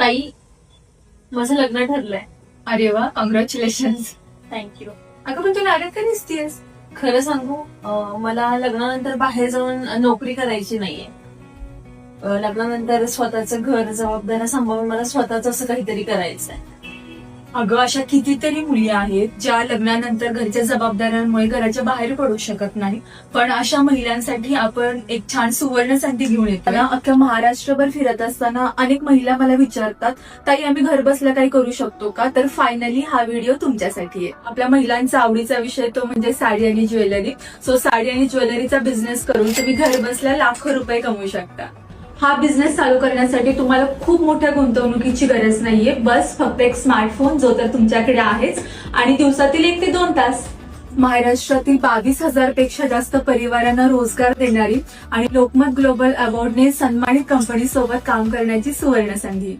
ताई, माझं लग्न ठरलंय. अरे वा, कॉंग्रॅच्युलेशन. थँक्यू. अगं पण तू लागत का दिसतीयस? खरं सांगू, मला लग्नानंतर बाहेर जाऊन नोकरी करायची नाहीये. लग्नानंतर स्वतःचं घर, जबाबदाऱ्या सांभाळून मला स्वतःच असं काहीतरी करायचंय. अगं, अशा कितीतरी मुली आहेत ज्या लग्नानंतर घरच्या जबाबदाऱ्यांमुळे घराच्या बाहेर पडू शकत नाही. पण अशा महिलांसाठी आपण एक छान सुवर्ण संधी घेऊन येतो ना. अख्ख्या महाराष्ट्रभर फिरत असताना अनेक महिला मला विचारतात, ताई आम्ही घर बसल्या काही करू शकतो का? तर फायनली हा व्हिडिओ तुमच्यासाठी आहे. आपल्या महिलांचा आवडीचा विषय तो म्हणजे साडी आणि ज्वेलरी. सो साडी आणि ज्वेलरीचा बिझनेस करून तुम्ही घर बसल्या लाखो रुपये कमवू शकता. हा बिझनेस चालू करण्यासाठी तुम्हाला खूप मोठ्या गुंतवणुकीची गरज नाहीये. बस फक्त एक स्मार्टफोन जो तर तुमच्याकडे आहेच आणि दिवसातील 1 ते 2 तास. महाराष्ट्रातील 22,000 पेक्षा जास्त परिवारांना रोजगार देणारी आणि लोकमत ग्लोबल अवॉर्डने सन्मानित कंपनी सोबत काम करण्याची सुवर्ण संधी.